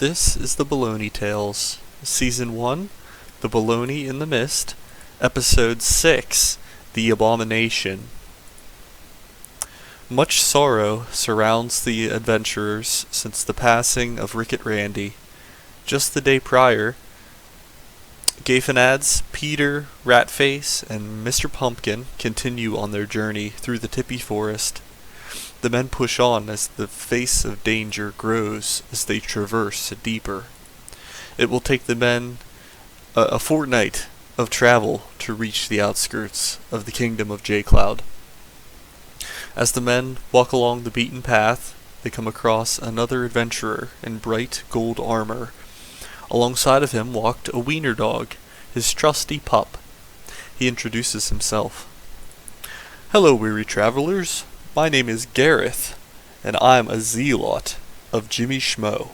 This is the Bologna Tales, Season 1, The Bologna in the Mist, Episode 6, The Abomination. Much sorrow surrounds the adventurers since the passing of Ricket Randy. Just the day prior, Gayfenads, Peter, Ratface, and Mr. Pumpkin continue on their journey through the tippy forest. The men push on as the face of danger grows as they traverse deeper. It will take the men a fortnight of travel to reach the outskirts of the kingdom of J-Cloud. As the men walk along the beaten path, they come across another adventurer in bright gold armor. Alongside of him walked a wiener dog, his trusty pup. He introduces himself. "Hello, weary travelers. My name is Gareth, and I'm a zealot of Jimmy Schmo.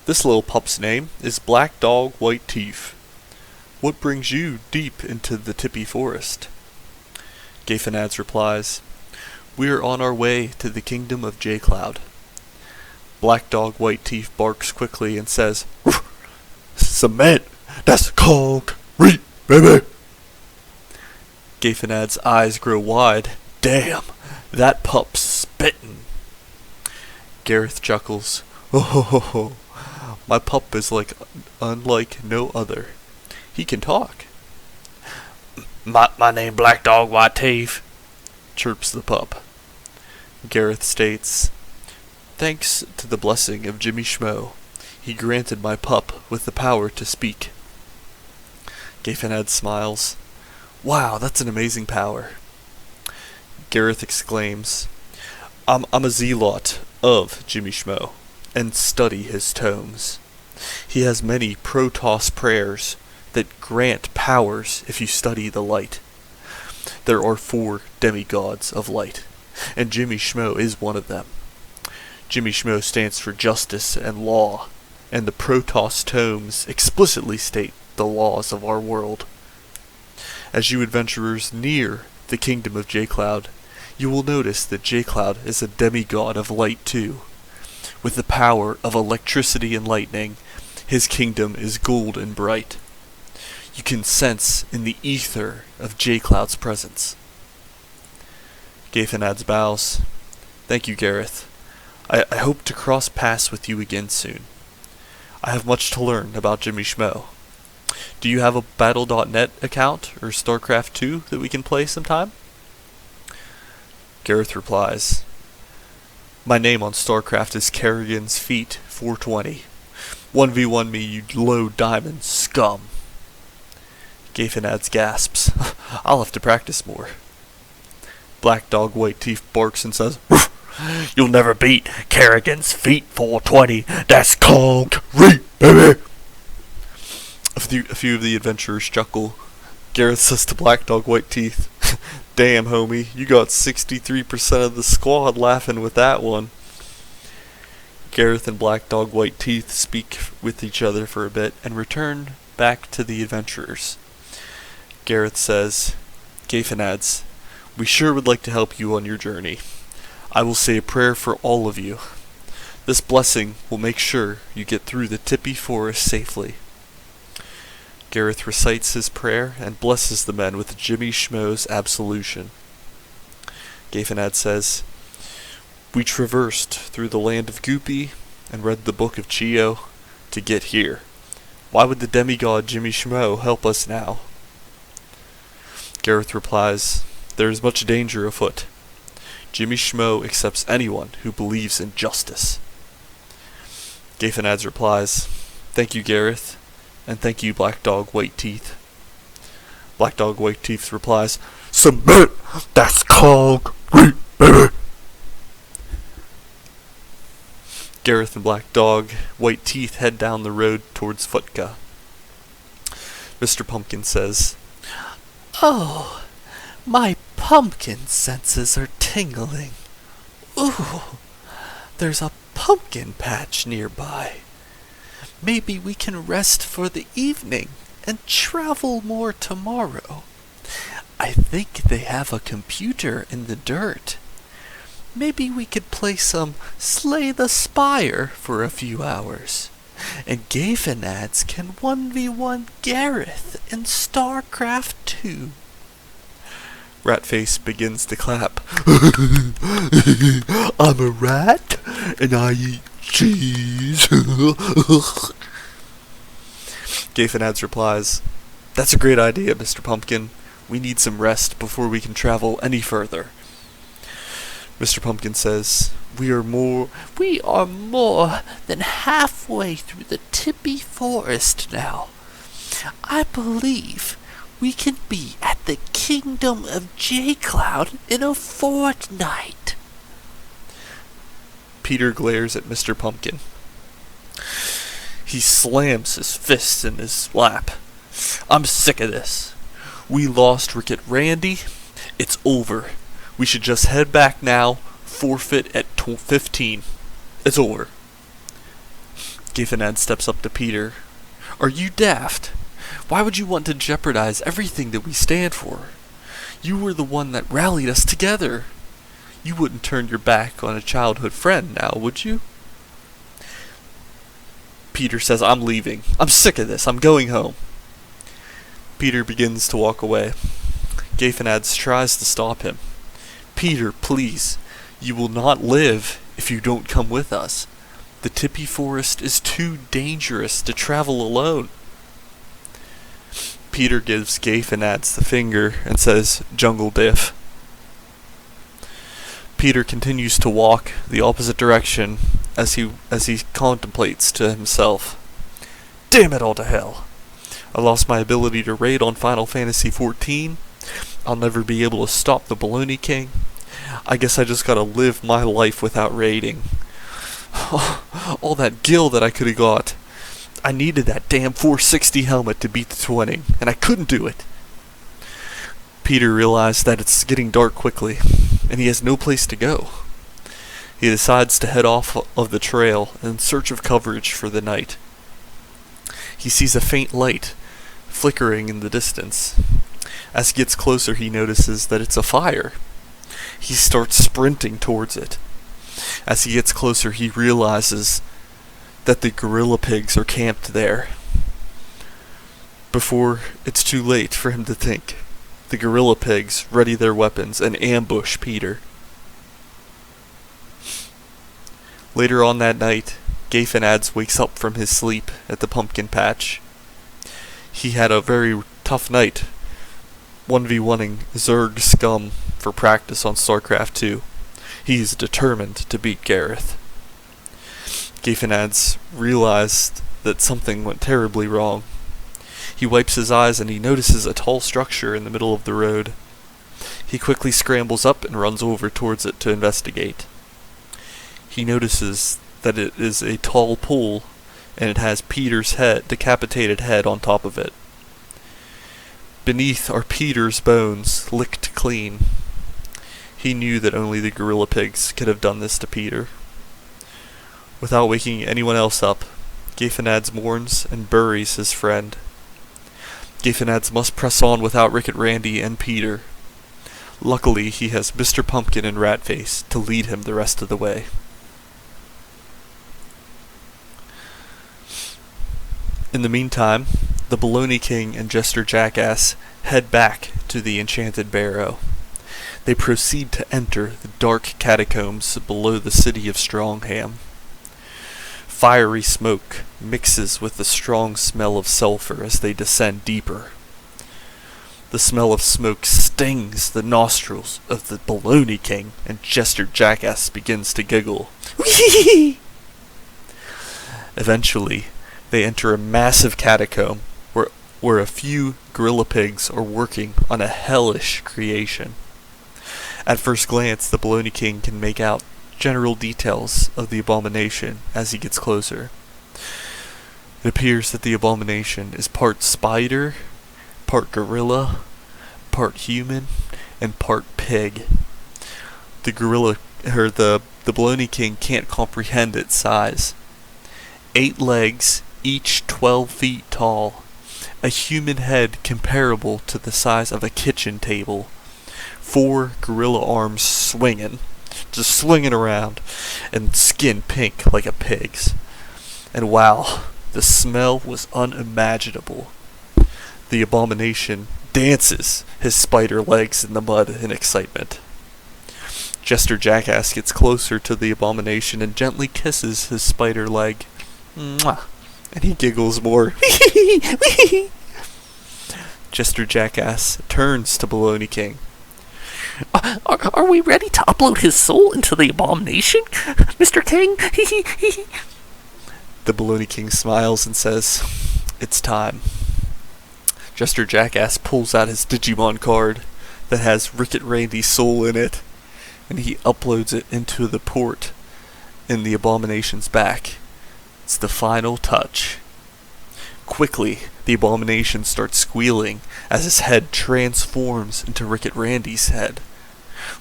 This little pup's name is Black Dog White Teeth. What brings you deep into the tippy forest?" Gayfenads replies, "We are on our way to the kingdom of J-Cloud." Black Dog White Teeth barks quickly and says, "Cement, that's concrete, baby." Gayfenad's eyes grow wide. "Damn, that pup's spittin'." Gareth chuckles. "Oh, my pup is unlike no other. He can talk." My name Black Dog White Teeth," chirps the pup. Gareth states, "Thanks to the blessing of Jimmy Schmo, he granted my pup with the power to speak." Gayfenad smiles. "Wow, that's an amazing power." Gareth exclaims, I'm a zealot of Jimmy Schmo, and study his tomes. He has many Protoss prayers that grant powers if you study the light. There are 4 demigods of light, and Jimmy Schmo is one of them. Jimmy Schmo stands for justice and law, and the Protoss tomes explicitly state the laws of our world. As you adventurers near the kingdom of J-Cloud, you will notice that J-Cloud is a demigod of light too. With the power of electricity and lightning, his kingdom is gold and bright. You can sense in the ether of J-Cloud's presence. Gayfenads bows. "Thank you, Gareth. I hope to cross paths with you again soon. I have much to learn about Jimmy Schmo. Do you have a Battle.net account or StarCraft 2 that we can play sometime?" Gareth replies, "My name on StarCraft is Kerrigan's Feet 420. 1v1 me, you low diamond scum." Gayfenads gasps, "I'll have to practice more." Black Dog White Teeth barks and says, "You'll never beat Kerrigan's Feet 420. That's concrete, baby." A few of the adventurers chuckle. Gareth says to Black Dog White Teeth, "Damn, homie, you got 63% of the squad laughing with that one." Gareth and Black Dog White Teeth speak with each other for a bit and return back to the adventurers. Gareth says, "Gayfenads, we sure would like to help you on your journey. I will say a prayer for all of you. This blessing will make sure you get through the tippy forest safely." Gareth recites his prayer and blesses the men with Jimmy Schmo's absolution. Gayfenad says, "We traversed through the land of Goopy and read the book of Chio to get here. Why would the demigod Jimmy Schmo help us now?" Gareth replies, "There is much danger afoot. Jimmy Schmo accepts anyone who believes in justice." Gayfenads replies, "Thank you, Gareth. And thank you, Black Dog White Teeth." Black Dog White Teeth replies, "Submit! That's concrete, baby!" Gareth and Black Dog White Teeth head down the road towards Futka. Mr. Pumpkin says, "Oh, my pumpkin senses are tingling. Ooh, there's a pumpkin patch nearby. Maybe we can rest for the evening and travel more tomorrow. I think they have a computer in the dirt. Maybe we could play some Slay the Spire for a few hours. and Gafenads can 1v1 Gareth in StarCraft 2. Ratface begins to clap. I'm a rat, and I eat cheese. Gafenads replies, "That's a great idea, Mr. Pumpkin. We need some rest before we can travel any further." Mr. Pumpkin says, We are more than halfway through the tippy forest now. I believe we can be at the kingdom of J-Cloud in a fortnight. Peter glares at Mr. Pumpkin. He slams his fists in his lap. "I'm sick of this. We lost Ricket Randy. It's over. We should just head back now, forfeit at 15. It's over." Gafenad steps up to Peter. "Are you daft? Why would you want to jeopardize everything that we stand for? You were the one that rallied us together. You wouldn't turn your back on a childhood friend now, would you?" Peter says, "I'm leaving. I'm sick of this. I'm going home." Peter begins to walk away. Gafenads tries to stop him. "Peter, please. You will not live if you don't come with us. The Tippy Forest is too dangerous to travel alone." Peter gives Gafenads the finger and says, "Jungle Diff." Peter continues to walk the opposite direction as he contemplates to himself, "Damn it all to hell. I lost my ability to raid on Final Fantasy XIV. I'll never be able to stop the Bologna King. I guess I just gotta live my life without raiding. All that gil that I could've got. I needed that damn 460 helmet to beat the twinning, and I couldn't do it." Peter realized that it's getting dark quickly, and he has no place to go. He decides to head off of the trail in search of coverage for the night. He sees a faint light flickering in the distance. As he gets closer, he notices that it's a fire. He starts sprinting towards it. As he gets closer, he realizes that the gorilla pigs are camped there. Before it's too late for him to think, the gorilla pigs ready their weapons and ambush Peter. Later on that night, Gafenads wakes up from his sleep at the pumpkin patch. He had a very tough night, 1v1ing Zerg scum for practice on StarCraft 2. He's determined to beat Gareth. Gafenads realized that something went terribly wrong. He wipes his eyes and he notices a tall structure in the middle of the road. He quickly scrambles up and runs over towards it to investigate. He notices that it is a tall pole and it has Peter's decapitated head on top of it. Beneath are Peter's bones, licked clean. He knew that only the gorilla pigs could have done this to Peter. Without waking anyone else up, Gafenads mourns and buries his friend. Gafenads must press on without Ricket Randy and Peter. Luckily, he has Mr. Pumpkin and Ratface to lead him the rest of the way. In the meantime, the Bologna King and Jester Jackass head back to the Enchanted Barrow. They proceed to enter the dark catacombs below the city of Strongham. Fiery smoke mixes with the strong smell of sulfur as they descend deeper. The smell of smoke stings the nostrils of the Bologna King, and Jester Jackass begins to giggle. Eventually, they enter a massive catacomb where a few gorilla pigs are working on a hellish creation. At first glance, the Bologna King can make out general details of the Abomination as he gets closer. It appears that the Abomination is part spider, part gorilla, part human, and part pig. The Bologna King can't comprehend its size. 8 legs, each 12 feet tall. A human head comparable to the size of a kitchen table. 4 gorilla arms swinging, just swinging around, and skin pink like a pig's. And wow, The smell was unimaginable. The Abomination dances his spider legs in the mud in excitement. Jester Jackass gets closer to the Abomination and gently kisses his spider leg. Mwah! And he giggles more. Jester Jackass turns to Bologna King. Are we ready to upload his soul into the Abomination, Mr. King? The Bologna King smiles and says, "It's time." Jester Jackass pulls out his Digimon card that has Ricket Randy's soul in it, and he uploads it into the port in the Abomination's back. It's the final touch. Quickly, the Abomination starts squealing as his head transforms into Ricket Randy's head.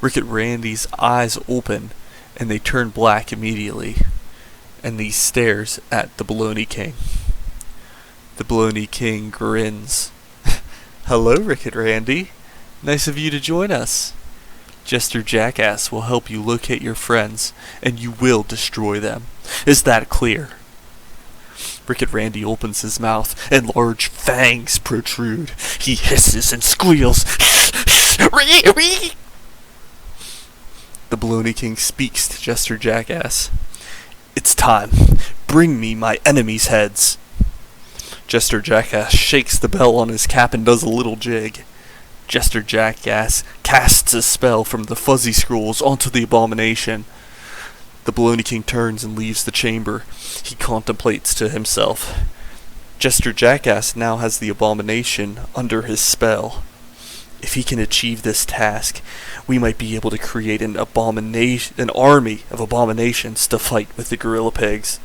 Ricket Randy's eyes open, and they turn black immediately, and he stares at the Bologna King. The Bologna King grins. "Hello, Ricket Randy. Nice of you to join us. Jester Jackass will help you locate your friends, and you will destroy them. Is that clear?" Ricket Randy opens his mouth, and large fangs protrude. He hisses and squeals. The Bologna King speaks to Jester Jackass. "It's time. Bring me my enemies' heads." Jester Jackass shakes the bell on his cap and does a little jig. Jester Jackass casts a spell from the fuzzy scrolls onto the Abomination. The Bologna King turns and leaves the chamber. He contemplates to himself. Jester Jackass now has the Abomination under his spell. If he can achieve this task, we might be able to create an army of abominations to fight with the Gorilla Pigs.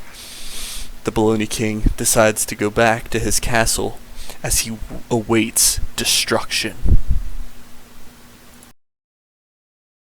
The Bologna King decides to go back to his castle as he awaits destruction.